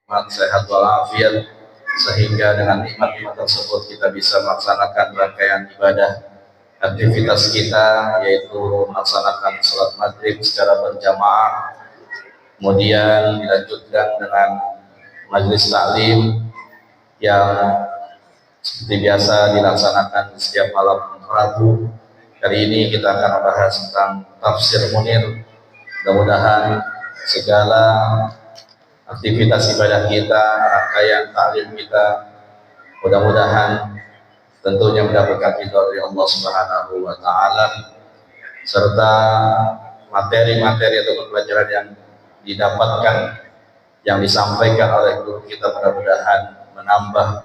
sehat walafiat, sehingga dengan nikmat-nikmat tersebut kita bisa melaksanakan rangkaian ibadah aktivitas kita, yaitu melaksanakan sholat maghrib secara berjamaah, kemudian dilanjutkan dengan majelis taklim yang seperti biasa dilaksanakan setiap malam Rabu. Kali ini kita akan membahas tentang tafsir Munir. Mudah-mudahan segala aktivitas ibadah kita, rangkaian taklim kita, mudah-mudahan tentunya mendapatkan ridha dari Allah Subhanahu wa taala, serta materi-materi atau pelajaran yang didapatkan, yang disampaikan oleh guru kita, mudah-mudahan menambah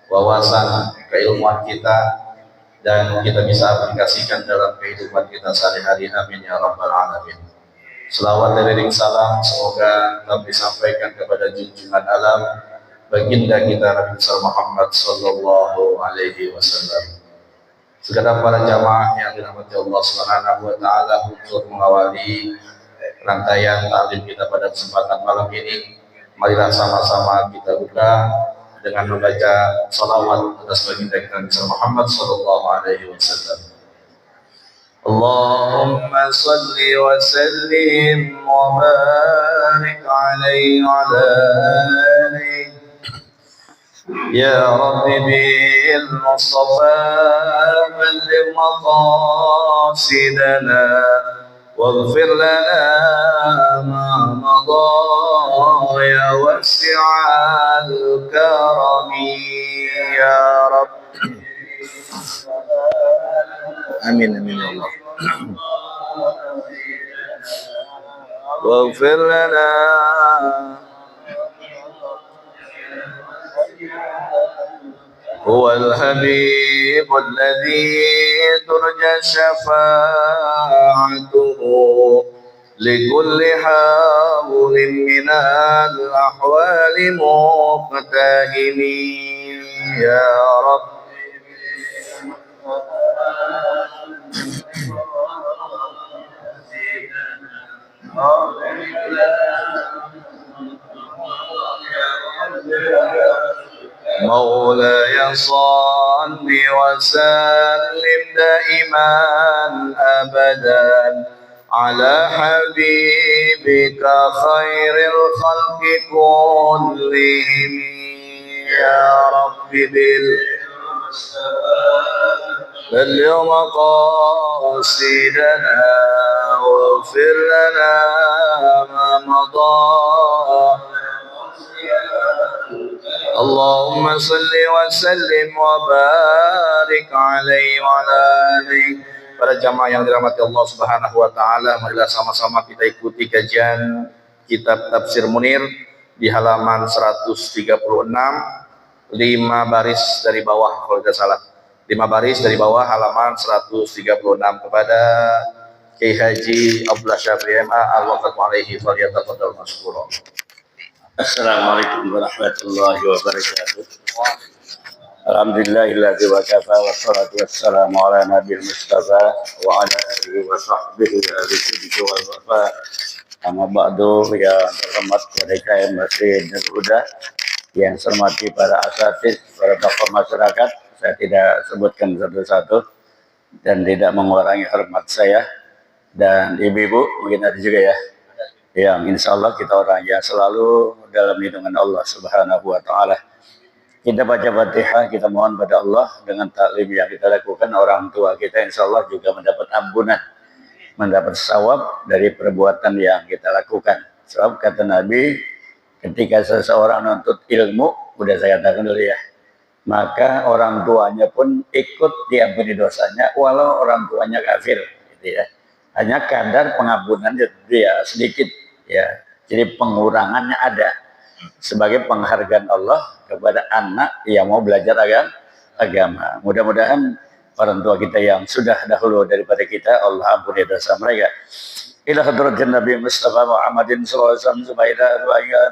wawasan keilmuan kita dan kita bisa aplikasikan dalam kehidupan kita sehari-hari. Amin ya rabbal alamin. Selawat dan iring salam semoga tetap disampaikan kepada junjungan alam baginda kita Nabi Muhammad sallallahu alaihi wasallam. Segenap para jamaah yang dirahmati Allah Subhanahu wa taala, untuk mengawali rangkaian taklim kita pada kesempatan malam ini, marilah sama-sama kita buka dengan membaca salawat atas baginda kita Nabi Muhammad sallallahu alaihi wasallam. Allahumma salli wa sallim wa barik alaihi wa ala alihi ya Rabbi bil Mustafa balligh maqasidana waghfir lana ma madha ya wasi'al karami ya Rabb. Amin amin ya Allah. Waghfir lana huwal habibul ladzi turja syafa'atuhu likulli hawlin minal ahwali muqtahimi ya Rabb. مولاي صل وسلم دائما أبدا على حبيبك خير الخلق كلهم يا رب بلغ مقاصدنا واغفر لنا ما مضى. Allahumma salli wa sallim wa barik alaihi wa ala alihi. Para jamaah yang dirahmati Allah Subhanahu wa taala, marilah sama-sama kita ikuti kajian kitab Tafsir Munir di halaman 136, 5 baris dari bawah kalau tidak salah. 5 baris dari bawah halaman 136, kepada Kiai Haji Abdullah Syafri MA al-waqaf alaihi falyatafadhal mashkura. Assalamualaikum warahmatullahi wabarakatuh. Alhamdulillahilladzi wa kafa wa salatu wassalamu ala nabiyil mustafa wa ala alihi wa sahbihi al-siddiq wal wafa. Amma ba'du, ya terhormat kepada Masjid Huda, yang saya hormati para asatidz, para tokoh masyarakat. Saya tidak sebutkan satu-satu dan tidak mengurangi hormat saya, dan ibu-ibu mungkin ada juga ya, yang insya Allah kita orang yang selalu dalam lindungan Allah Subhanahu wa ta'ala. Kita baca Fatihah, kita mohon pada Allah dengan taklim yang kita lakukan, orang tua kita insya Allah juga mendapat ampunan, mendapat sawab dari perbuatan yang kita lakukan. Sebab kata Nabi, ketika seseorang menuntut ilmu, udah saya katakan dulu ya, maka orang tuanya pun ikut diampuni dosanya walau orang tuanya kafir, gitu ya. Hanya kadar pengampunannya dia sedikit ya, jadi pengurangannya ada sebagai penghargaan Allah kepada anak yang mau belajar agama. Mudah-mudahan orang tua kita yang sudah dahulu daripada kita, Allah ampuni dosa mereka. Ila hadratin Nabi Mustafa Muhammadin sallallahu alaihi wasallam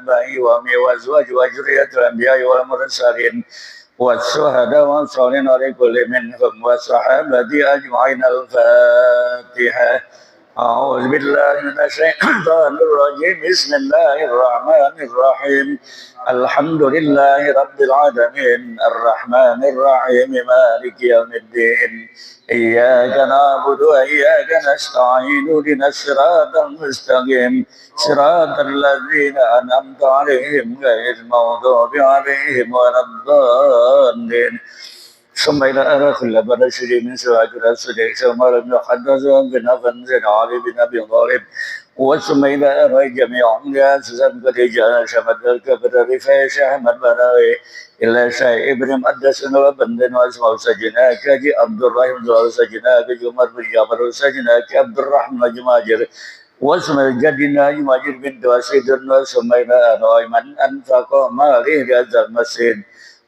wa azwaji wa dzurriyyatil anbiya'i wal mursalin والشهداء والصالحين ولكل منهم والصحابة أجمعين. الفاتحة. أعوذ بالله من الشيطان الرجيم بسم الله الرحمن الرحيم الحمد لله رب العالمين الرحمن الرحيم مالك يوم الدين إياك نعبد وإياك نستعين اهدنا الصراط المستقيم صراط الذين أنعمت عليهم غير المغضوب عليهم ولا الضالين ثم إلى أن كل برشد من سواك رسول ثم لم يحدث بنا فانزل علي بن أبي طالب وثم إلى أن جميع الناس قد جاء شمد الكبر رفاش أحمد براوي إلا شيء ابن مقدس وبندن واسمه سجناك جي عبد الرحيم زوال سجناك جمر بن جابر سجناك عبد الرحمن جماجر واسم جدنا جماجر بن دواسيد وثم إلى أن من أنفق ماله هذا المسجد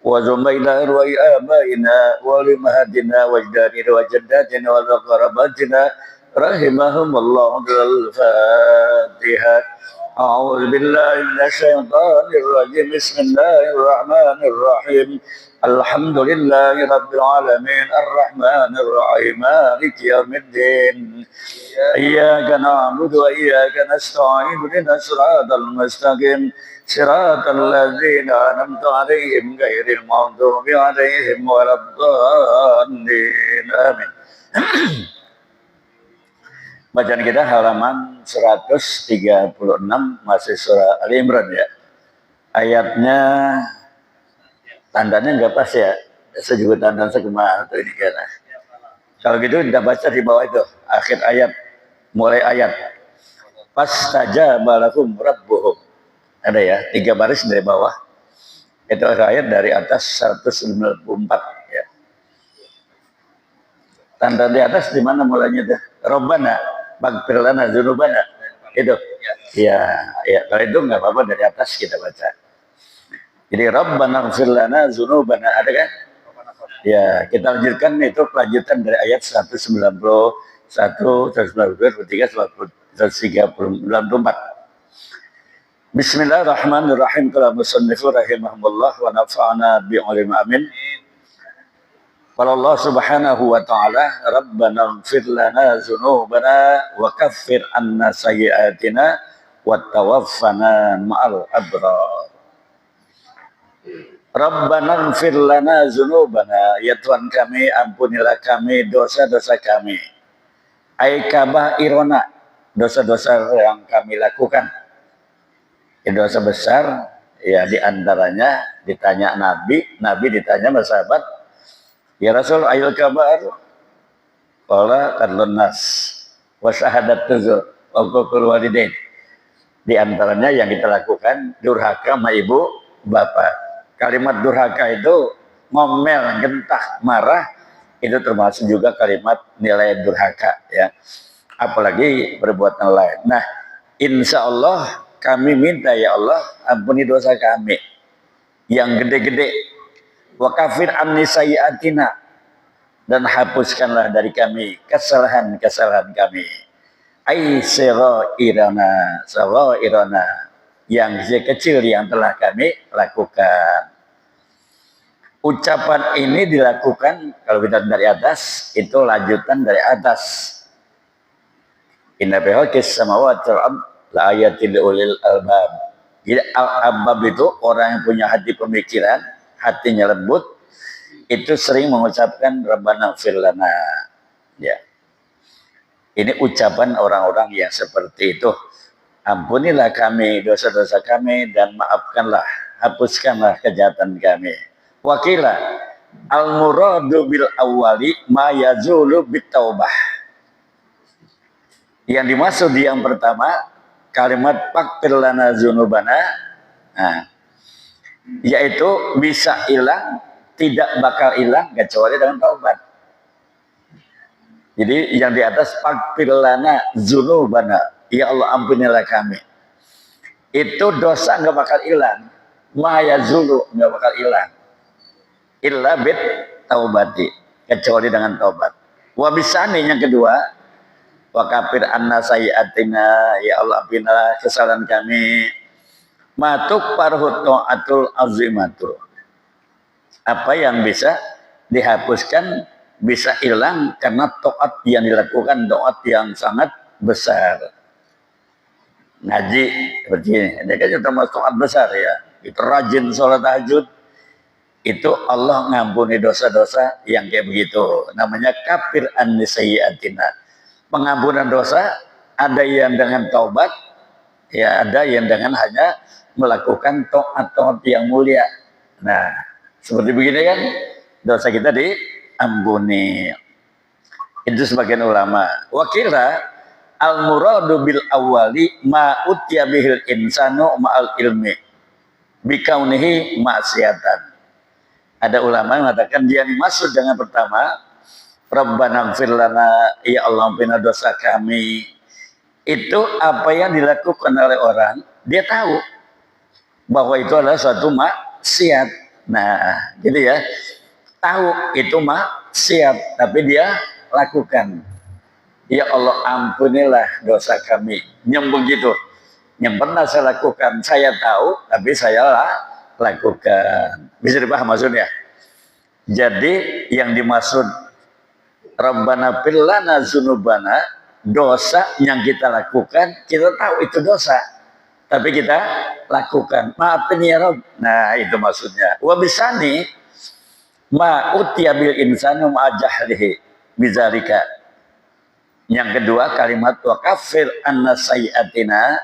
وزمينا وآبائنا ولمهاتنا وأجدادنا وجداتنا وأقرباتنا رحمهم الله. الفاتحة. أعوذ بالله من الشيطان الرجيم بسم الله الرحمن الرحيم الحمد لله رب العالمين الرحمن الرحيم مالك يوم الدين إياك نعبد وإياك نستعين اهدنا الصراط المستقيم صراط الذين أنعمت عليهم غير المغضوب عليهم ولا الضالين آمين. Bacaan kita halaman 136 masih surah Ali Imran ya. Ayatnya tandanya enggak pas ya. Saya juga tandan sekemana atau ini kan. Kalau gitu kita baca di bawah itu akhir ayat mulai ayat. Fastajaba lahum rabbuhum. Ada ya, 3 baris dari bawah. Itu ayat dari atas 194 ya. Tanda di atas di mana mulanya tuh? Rabbana baghfir lana dzunubana. Itu. Ya, kalau itu enggak apa-apa dari atas kita baca. Jadi Rabbana ighfir lana dzunubana ada kan? Ya, kita lanjutkan itu kelanjutan dari ayat 191, 192, 193, 194. Bismillahirrahmanirrahim. Qala musannifu rahimahullah wa nafa'ana bi'ulim amin. Qala Allah subhanahu wa ta'ala Rabbana ighfir lana dzunubana wa kaffir anna sayyi'atina wa tawaffana ma'al abrar. Rabbana ighfir lana dzunubana, ya Tuhan kami ampunilah kami dosa-dosa kami. Ai kabairona, dosa-dosa yang kami lakukan. Dosa besar ya diantaranya ditanya Nabi ditanya sahabat, ya Rasul ayul kabar, qala qadlun nas wa syahadat tuzur wa qul walidain. Di antaranya yang kita lakukan durhaka sama ibu bapak. Kalimat durhaka itu ngomel, gentah, marah, itu termasuk juga kalimat nilai durhaka ya. Apalagi perbuatan lain. Nah, insya Allah kami minta ya Allah ampuni dosa kami yang gede-gede. Wa kafir anni sayyi'atina, dan hapuskanlah dari kami kesalahan-kesalahan kami. Ai sirairana yang kecil yang telah kami lakukan. Ucapan ini dilakukan kalau kita dari atas, itu lanjutan dari atas. Inna fi khalqis samawati wal ardh la ayatil ulil albab. Jadi al-albab itu orang yang punya hati pemikiran, hatinya lembut, itu sering mengucapkan Rabbana ighfir lana. Ya. Ini ucapan orang-orang yang seperti itu. Ampunilah kami dosa-dosa kami dan maafkanlah, hapuskanlah kejahatan kami. Wakila al-muradu bil awwali ma yazulu bit taubah. Yang dimaksud yang pertama kalimat faghfir lana dzunubana, yaitu bisa hilang, tidak bakal hilang kecuali dengan taubat. Jadi yang di atas faghfir lana dzunubana, ya Allah ampunilah kami. Itu dosa nggak bakal hilang, ma yazulu nggak bakal hilang. Illa bit taubati, kecuali dengan taubat. Wa bisani yang kedua, wa kafir anna sayyi'atina, ya Allah ampunilah kesalahan kami. Matuk parhut ta'atul azimatu, apa yang bisa dihapuskan, bisa hilang karena taat yang dilakukan, taat yang sangat besar. Ngaji seperti ini, dia kan termasuk taat besar ya. Itu rajin sholat tahajud, itu Allah ngampuni dosa-dosa yang kayak begitu. Namanya kafir an-sayyi'atina. Pengampunan dosa ada yang dengan taubat, ya ada yang dengan hanya melakukan taat yang mulia. Nah, seperti begini kan dosa kita diampuni. Itu sebagian ulama. Wakila al-muradu bil awali ma utiya bihil insanu ma'al ilmi bikaunihi maksiatan. Ada ulama yang mengatakan dia dimaksud dengan pertama, Rabbana ighfir lana, ya Allah ampuni dosa kami. Itu apa yang dilakukan oleh orang, dia tahu bahwa itu adalah suatu maksiat. Nah, gitu ya. Tahu itu maksiat, tapi dia lakukan. Ya Allah ampunilah dosa kami. Yang begitu. Yang pernah saya lakukan, saya tahu, tapi saya lakukan. Bisa dipaham maksudnya? Jadi yang dimaksud Rabbana fir lana dzunubana, dosa yang kita lakukan, kita tahu itu dosa. Tapi kita lakukan. Maafin ya Rabb. Nah, itu maksudnya. Wa bisani ma utiya bil insanu ma jahlihi bizalika. Yang kedua kalimat wa kafir anna sayyi'atina,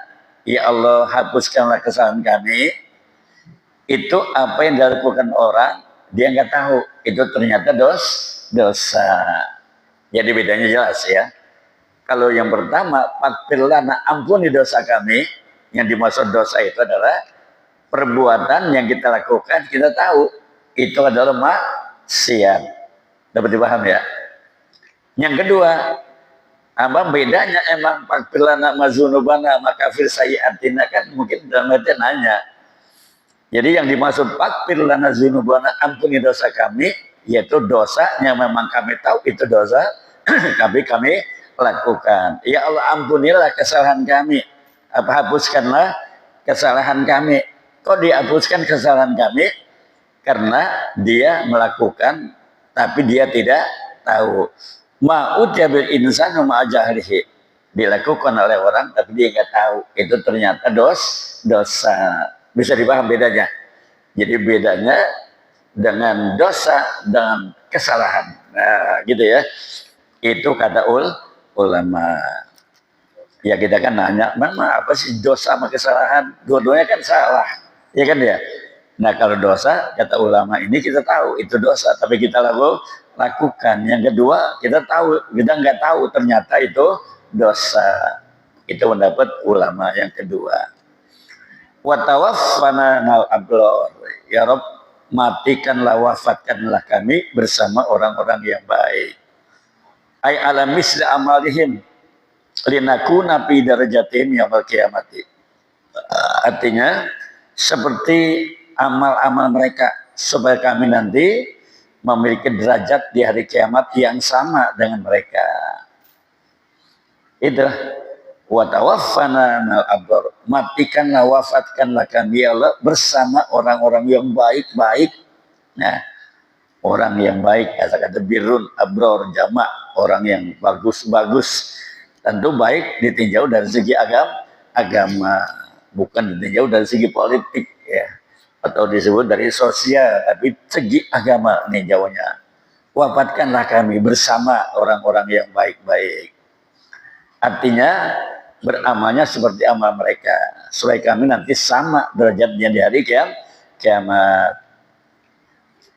ya Allah hapuskanlah kesalahan kami. Itu apa yang dilakukan orang, dia nggak tahu itu ternyata dosa. Jadi bedanya jelas ya. Kalau yang pertama, fakfir lana, ampuni dosa kami, yang dimaksud dosa itu adalah perbuatan yang kita lakukan, kita tahu itu adalah maksiat. Dapat dipaham ya? Yang kedua, apa bedanya emang fakfir lana mazunubana maka fir sayyi'atina, kan mungkin dalam arti nanya. Jadi yang dimaksud fakfir lana dzunubana, ampuni dosa kami, yaitu dosa yang memang kami tahu itu dosa, tapi kami lakukan. Ya Allah ampunilah kesalahan kami, apa hapuskanlah kesalahan kami. Kok dihapuskan kesalahan kami? Karena dia melakukan, tapi dia tidak tahu. Ma'udyabil insanu ma'ajahrihi, dilakukan oleh orang tapi dia nggak tahu itu ternyata dosa. Bisa dipaham bedanya? Jadi bedanya dengan dosa dengan kesalahan. Nah, gitu ya. Itu kata ulama. Ya kita kan nanya, mana apa sih dosa sama kesalahan? Dua-duanya kan salah, ya kan ya. Nah kalau dosa, kata ulama ini kita tahu itu dosa, tapi kita lakukan. Yang kedua, kita tahu, kita nggak tahu ternyata itu dosa. Itu pendapat ulama yang kedua. Wa tawaffana nal ablor, ya Rabb matikanlah, wafatkanlah kami bersama orang-orang yang baik. Ai ala misli amalihim linakuna fi darajatihim yaumil qiyamati. Artinya seperti amal-amal mereka, supaya kami nanti memiliki derajat di hari kiamat yang sama dengan mereka. Itu wa tawaffana nal abrar, matikanlah, wafatkanlah kami ya Allah bersama orang-orang yang baik-baik. Nah, orang yang baik, kata-kata birrun abror, jamak orang yang bagus-bagus. Tentu baik ditinjau dari segi agama, bukan ditinjau dari segi politik ya, atau disebut dari sosial, tapi segi agama ninjaunya. Wafatkanlah kami bersama orang-orang yang baik-baik. Artinya beramalnya seperti amal mereka, supaya kami nanti sama derajatnya di hari kiamat.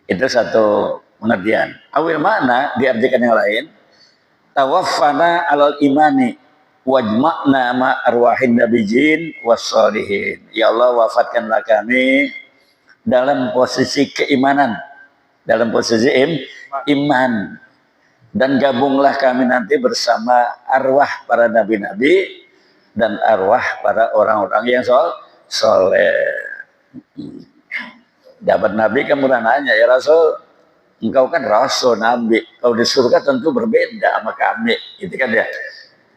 Itu satu pengertian. Awil makna diartikan yang lain, tawaffana alal imani wajma'na ma arwahin nabiyyin wassalihin. Ya Allah wafatkanlah kami dalam posisi keimanan, dalam posisi iman, dan gabunglah kami nanti bersama arwah para nabi-nabi dan arwah para orang-orang yang soleh. Dapat nabi kemudian nanya, ya Rasul, engkau kan Rasul nabi, kalau di surga tentu berbeda sama kami, gitu kan ya.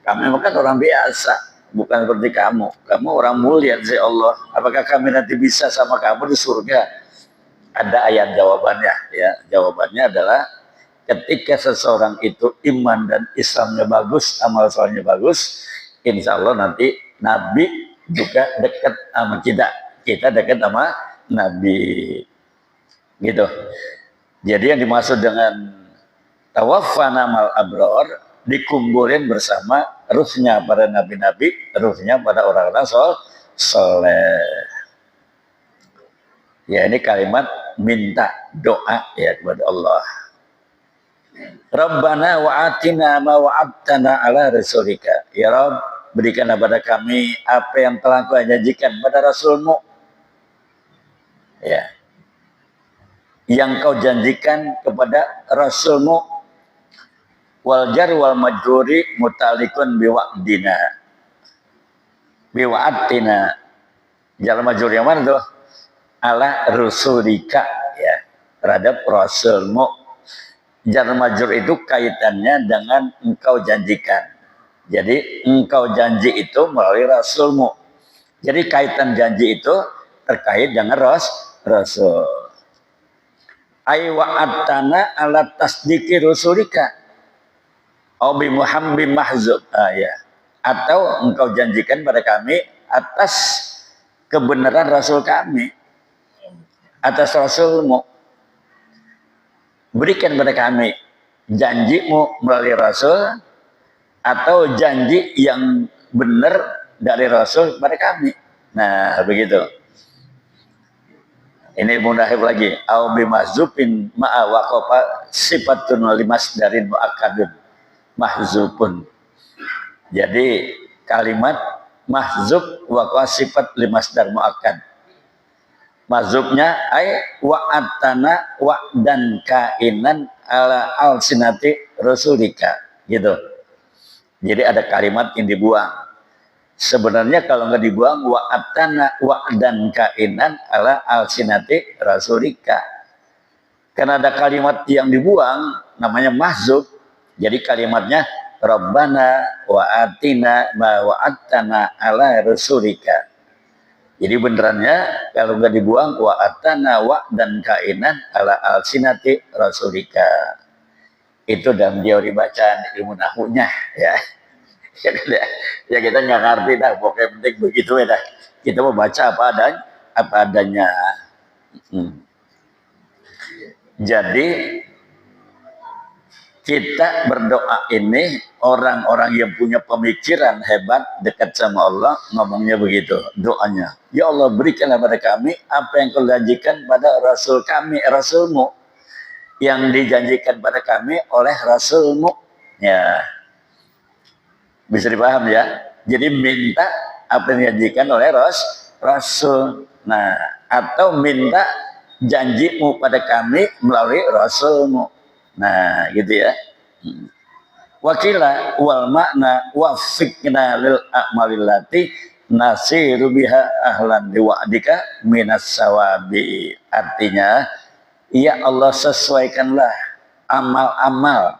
Kami kan orang biasa, bukan seperti kamu. Kamu orang mulia dari Allah. Apakah kami nanti bisa sama kamu di surga? Ada ayat jawabannya ya. Jawabannya adalah ketika seseorang itu iman dan Islamnya bagus, amal solehnya bagus, insya Allah nanti Nabi juga dekat sama kita, kita dekat sama Nabi, gitu. Jadi yang dimaksud dengan tawaffana mal abror, dikumpulin bersama ruhnya para nabi-nabi, ruhnya pada orang-orang soleh. Ya, ini kalimat minta doa ya kepada Allah. Rabbana wa'atina ma wa'adtana ala rasulika. Ya Rabb, berikanlah pada kami apa yang telah Kau janjikan pada Rasulmu. Ya. Yang Kau janjikan kepada Rasulmu. Wal jar wal majruri mutalikun biwa'dina. Biwa'atina. Jar majruri yang mana tuh? Ala rasulika, ya, terhadap Rasulmu. Jar majrur itu kaitannya dengan engkau janjikan. Jadi engkau janji itu melalui Rasulmu. Jadi kaitan janji itu terkait dengan Rasul. Ay wa'atana ala tasdiki rasulika. Au bi Muhammad mahzub. Ya. Atau engkau janjikan pada kami atas kebenaran Rasul kami, atas Rasulmu. Berikan pada kami janjimu melalui Rasul, atau janji yang benar dari Rasul pada kami. Nah, begitu. Ini mudahib lagi. Au bi mahzubin ma'a waqafa sifatun limasdarin muakkadun mahzubun. Jadi kalimat mahzub waqafa sifat limasdar muakkad. Mazubnya ay wa'atana wa'dan kainan ala al-sinati rasulika, gitu. Jadi ada kalimat yang dibuang. Sebenarnya kalau nggak dibuang wa'atana wa'dan kainan ala al-sinati rasulika. Karena ada kalimat yang dibuang namanya mahzub. Jadi kalimatnya Rabbana wa'atina ma wa'atana ala rasulika. Jadi benerannya kalau nggak dibuang wa'atana wa dan kainan ala al-sinati rasulika. Itu dalam teori bacaan ilmu nahunya ya. Ya kita nggak ngerti dah, pokoknya penting begitu ya dah. Kita mau baca apa adanya. Jadi kita berdoa ini, orang-orang yang punya pemikiran hebat dekat sama Allah ngomongnya begitu doanya. Ya Allah, berikanlah pada kami apa yang Kau janjikan pada Rasul kami, Rasulmu, yang dijanjikan pada kami oleh Rasulmu. Ya, bisa dipaham ya. Jadi minta apa yang dijanjikan oleh Rasul. Nah, atau minta janjimu pada kami melalui Rasulmu. Nah, gitu ya. Wakila wal makna wafiqna lil a'malillati nasiru biha ahlan liwa'dika minas sawabi. Artinya, ya Allah, sesuaikanlah amal-amal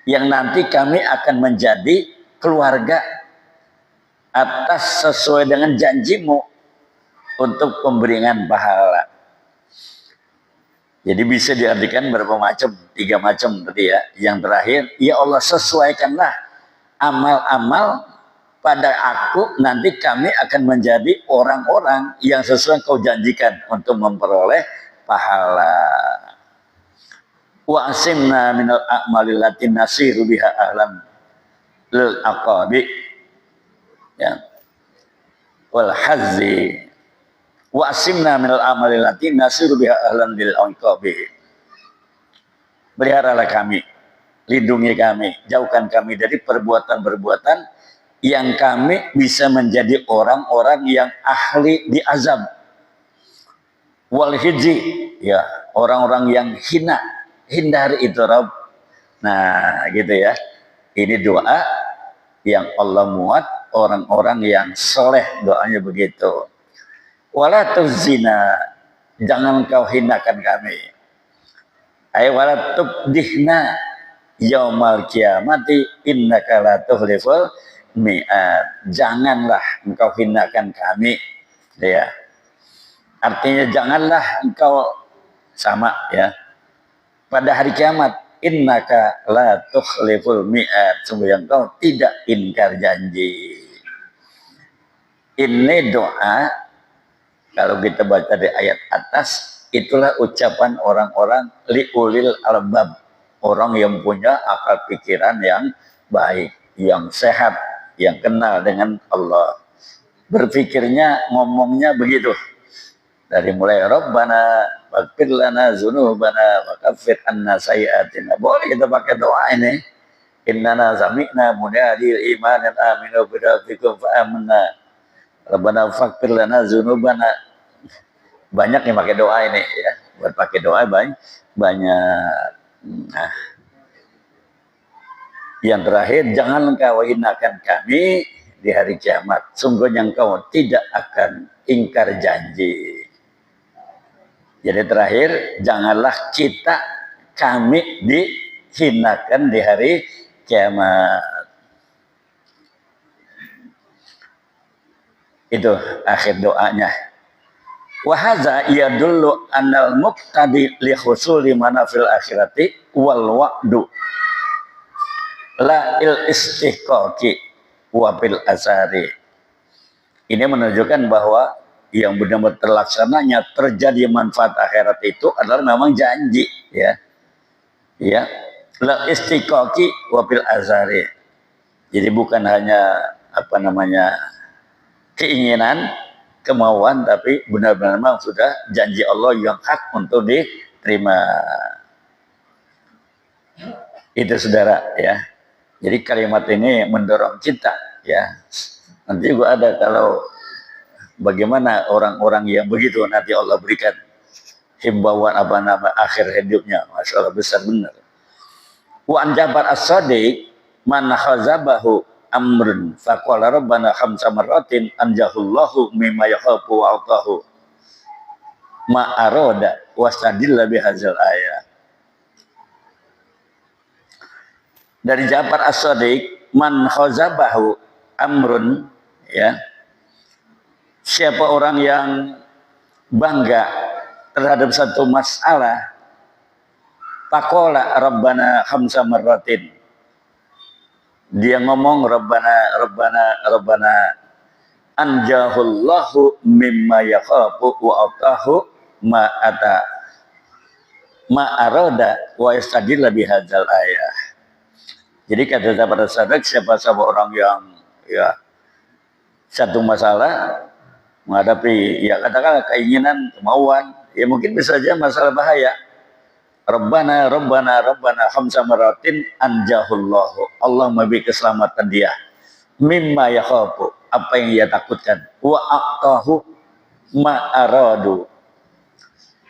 yang nanti kami akan menjadi keluarga atas sesuai dengan janjimu untuk pemberian pahala. Jadi bisa diartikan berapa macam? 3 macam tadi ya. Yang terakhir, ya Allah, sesuaikanlah amal-amal pada aku, nanti kami akan menjadi orang-orang yang sesuai Kau janjikan untuk memperoleh pahala. Wa asimna minal a'malil lati nasiru biha ahlam lil aqabi, ya, wal hazzi. Wa asimna minal amalil lati nasiru biha ahlan lil aqabi. Peliharalah kami, lindungi kami, jauhkan kami dari perbuatan-perbuatan yang kami bisa menjadi orang-orang yang ahli di azab. Wal hiji, ya, orang-orang yang hina, hindari itu Rabb. Nah, gitu ya. Ini doa yang Allah muat orang-orang yang soleh, doanya begitu. Wala tuzina, jangan Kau hinakan kami. Ay wala tubdihna yaumal kiamati innaka la tuhliful mi'ad. Janganlah Engkau hinakan kami, ya. Artinya janganlah Engkau sama ya pada hari kiamat. innaka la tukhliful mi'ad, sungguh engkau tidak ingkar janji. Ini doa, kalau kita baca di ayat atas, itulah ucapan orang-orang liulil albab, orang yang punya akal pikiran yang baik, yang sehat, yang kenal dengan Allah. Berpikirnya, ngomongnya begitu. Dari mulai Rabbana faghfir lana dzunubana wa kaffir anna sayyi'atina. Boleh kita pakai doa ini. Innana sami'na munadil imanan aminu bi rabbikum fa amanna. Rabbana faghfir lana dzunubana. Banyak yang pakai doa ini ya. Buat pakai doa banyak. Nah. Yang terakhir, jangan engkau hinakan kami di hari kiamat. Sungguhnya engkau tidak akan ingkar janji. Jadi terakhir, janganlah kami dihinakan di hari kiamat. Itu akhir doanya. Wahaza yadullu annal muqtadi li husuli manafil akhirati wal wa'du la il istihqaqi wa bil asari. Ini menunjukkan bahwa yang benar-benar terlaksananya terjadi manfaat akhirat itu adalah memang janji, ya. Ya. La istiqaqi wa bil azari. Jadi bukan hanya keinginan, kemauan, tapi benar-benar memang sudah janji Allah yang hak untuk diterima. Itu saudara, ya. Jadi kalimat ini mendorong kita, ya. Nanti juga ada kalau bagaimana orang-orang yang begitu nanti Allah berikan himbauan akhir hidupnya. Masya Allah, besar benar. Wa an Jabar as-Sadiq man khazabahu amrun faqala rabbana khamsa marratin anjahullahu mimma yakhafu wa atahu ma arada wastadilla bihadzal ayat. Dari Jabar as-Sadiq, man khazabahu amrun, ya, siapa orang yang bangga terhadap satu masalah, faqala rabbana khamsa marratin, dia ngomong rabbana anjahullahu mimma yakhafu wa atahu ma arada wa yastadilla bihadzal ayah. Jadi kata sahabat sadaq, siapa orang yang ya satu masalah menghadapi, ya katakanlah keinginan, kemauan, ya mungkin bisa saja masalah bahaya. Rabbana khamsa maratin anjahullahu, Allah memberi keselamatan dia, mimma yakhafu, apa yang ia takutkan, wa aqtahu ma aradu,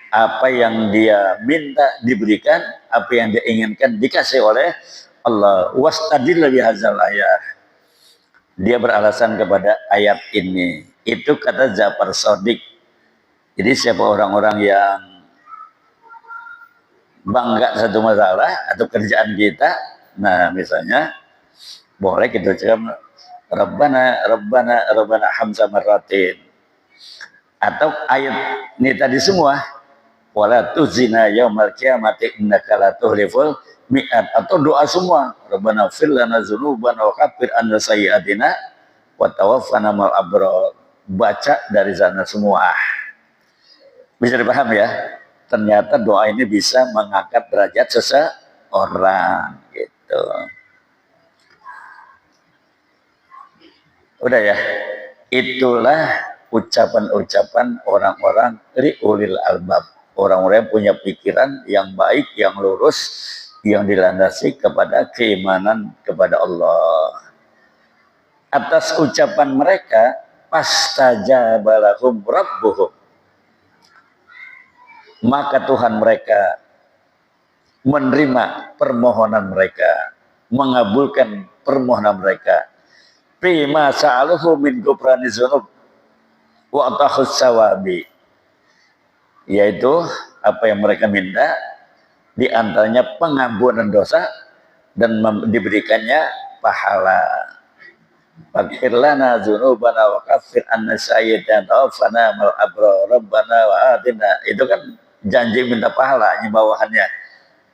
apa yang dia minta diberikan, apa yang dia inginkan dikasih oleh Allah. Wastadilla bihadzal ayat, dia beralasan kepada ayat ini. Itu kata Ja'far Shadiq. Jadi siapa orang-orang yang bangga satu masalah atau kerjaan kita, nah misalnya boleh kita ucapkan Rabbana khamsa marratin, atau ayat ini tadi semua, wala tuzina yaumal qiyamati innaka la tuhliful mi'at, atau doa semua, Rabbana fir lana dzunubana wa kaffir anna sayyi'atina wa tawaffana mal abrar. Baca dari sana semua. Bisa dipaham ya? Ternyata doa ini bisa mengangkat derajat seseorang gitu. Udah ya? Itulah ucapan-ucapan orang-orang riulil albab, orang-orang yang punya pikiran yang baik, yang lurus, yang dilandasi kepada keimanan kepada Allah. Atas ucapan mereka, pastajaba lahum rabbuhum, maka Tuhan mereka menerima permohonan mereka, mengabulkan permohonan mereka. Prima sa'aluhu min ghufrani dzunub wa atahus sawabi, yaitu apa yang mereka minta, di antaranya pengampunan dosa dan diberikannya pahala. Faghfir lana dzunubana wa kaffir anna sayyi'atina tawaffana mal abrar rabbana wa atina. Itu kan janji minta pahala, bawahannya.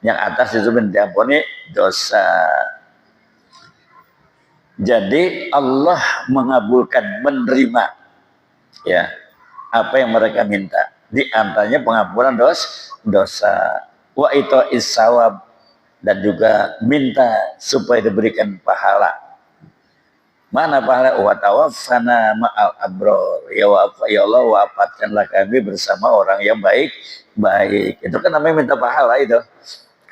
Yang atas itu diampuni dosa. Jadi Allah mengabulkan, menerima ya apa yang mereka minta. Di antaranya pengampunan dosa. Wa itu isawab, dan juga minta supaya diberikan pahala. Mana pahala? Wa tawaffana ma'al abror. Ya Allah, wafatkanlah kami bersama orang yang baik. Itu kan namanya minta pahala itu.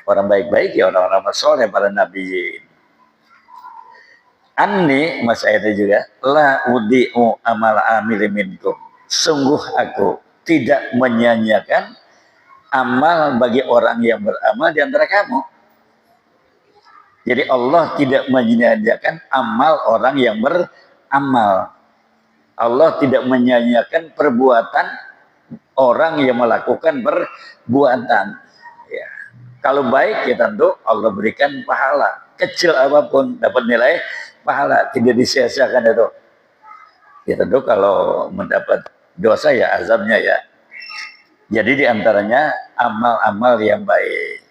Orang baik-baik ya orang-orang soleh, para nabi. Anni, mas ayatnya juga, la udi'u amal amili minkum. Sungguh aku tidak menyanyiakan amal bagi orang yang beramal di antara kamu. Jadi Allah tidak menyanyiakan amal orang yang beramal. Allah tidak menyanyiakan perbuatan orang yang melakukan perbuatan. Ya. Kalau baik ya tentu Allah berikan pahala. Kecil apapun dapat nilai pahala, tidak disia-siakan itu. Ya tentu kalau mendapat dosa ya azabnya ya. Jadi diantaranya amal-amal yang baik.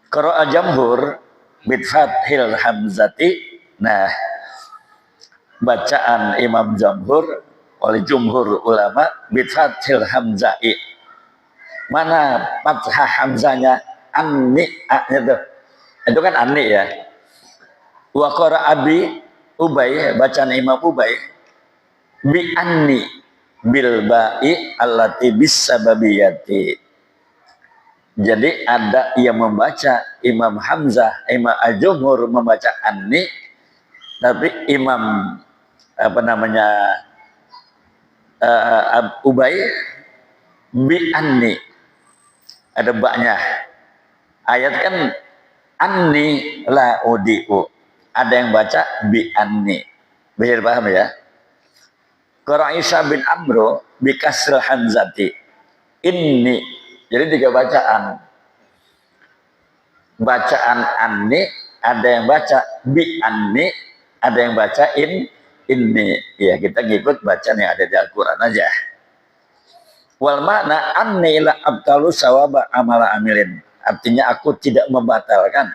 Qira'a jamhur bitfathil hamzati. Nah, bacaan Imam Jamhur oleh jumhur ulama bitfathil hamzai. Mana fathah hamzanya? Anni itu. Itu kan anni ya. Wa qira'a abi Ubay, bacaan Imam Ubay bi anni bil ba'i allati bis sababiyati. Jadi ada yang membaca Imam Hamzah, Imam Al-Jumhur membaca anni, tapi Imam Ubay bi anni, ada baknya. Ayat kan anni la udi'u, ada yang baca bi anni. Bisa dipaham ya? Qara Isa bin Amro bi kasril hamzati inni. Jadi 3 bacaan. Bacaan anni, ada yang baca bi anni, ada yang baca inni. Ya, kita ngikut bacaan yang ada di Al-Qur'an aja. Wal makna anni la abtalu sawaba amala amilin. Artinya aku tidak membatalkan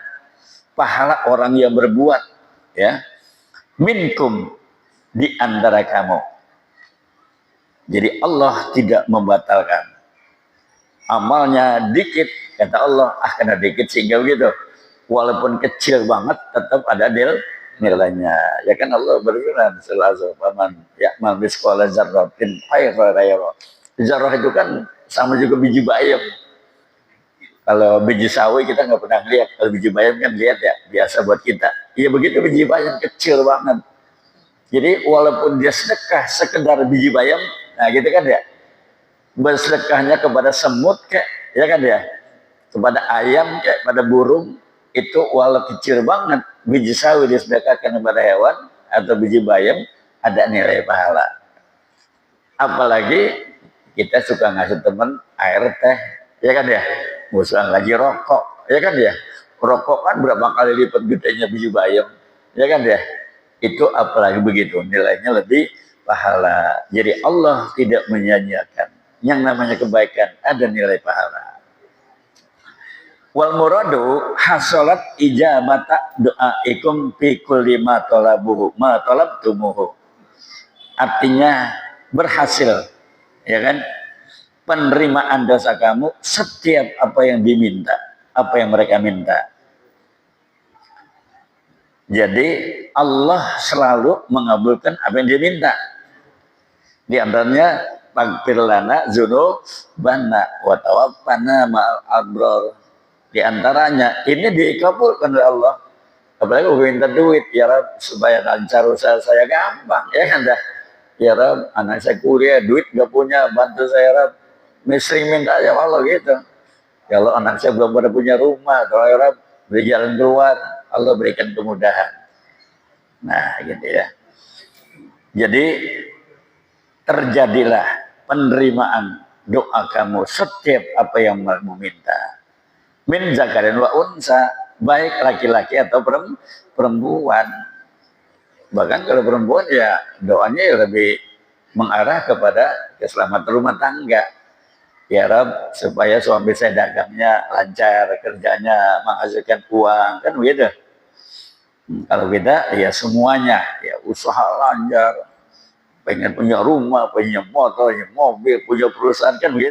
pahala orang yang berbuat ya. Minkum, di antara kamu. Jadi Allah tidak membatalkan. Amalnya dikit, kata Allah, karena dikit sehingga begitu. Walaupun kecil banget, tetap ada nilainya. Ya kan Allah berfirman, "Faman ya'mal mithqala dzarratin khairan yarah." Zarrah itu kan sama juga biji bayam. Kalau biji sawi kita nggak pernah lihat, kalau biji bayam kan lihat ya, biasa buat kita. Iya begitu, biji bayam kecil banget. Jadi walaupun dia sedekah sekedar biji bayam, nah gitu kan ya. Bersedekahnya kepada semut kayak, ya kan ya, kepada ayam kayak, pada burung, itu walau kecil banget, biji sawi disedekahkan kepada hewan atau biji bayam, ada nilai pahala. Apalagi kita suka ngasih temen air teh, ya kan ya, musuhan lagi rokok, ya kan ya, rokok kan berapa kali lipat gedenya biji bayam, ya kan ya, itu apalagi begitu, nilainya lebih pahala. Jadi Allah tidak menyanyiakan yang namanya kebaikan, ada nilai pahala. Wal muradu hasolat ijabata doaikum fi kulli ma talabuhu ma talabtumuhu. Artinya berhasil, ya kan? Penerimaan dosa kamu setiap apa yang diminta, apa yang mereka minta. Jadi Allah selalu mengabulkan apa yang dia minta. Di antaranya Faghfir lana dzunubana wa tawaffana ma'al abror. Di antaranya ini dikabulkan oleh Allah. Apalagi gue minta duit, ya Rab, supaya lancar usaha saya gampang, ya kan dah. Ya Rab, anak saya kuliah, duit gak punya, bantu saya Rab. Misri minta aja Allah gitu. Kalau anak saya belum pada punya rumah, kalau ya Rab, beri jalan keluar, Allah berikan kemudahan. Nah gitu ya. Jadi terjadilah penerimaan doa kamu setiap apa yang kamu minta. Min zakarin wa unsa, baik laki-laki atau perempuan. Bahkan kalau perempuan ya doanya ya lebih mengarah kepada keselamatan rumah tangga. Ya Rab, supaya suami saya dagangnya lancar, kerjanya menghasilkan uang, kan begitu. Kalau kita ya semuanya, ya usaha lancar, pengen punya rumah, punya motor, punya mobil, punya perusahaan, kan begitu.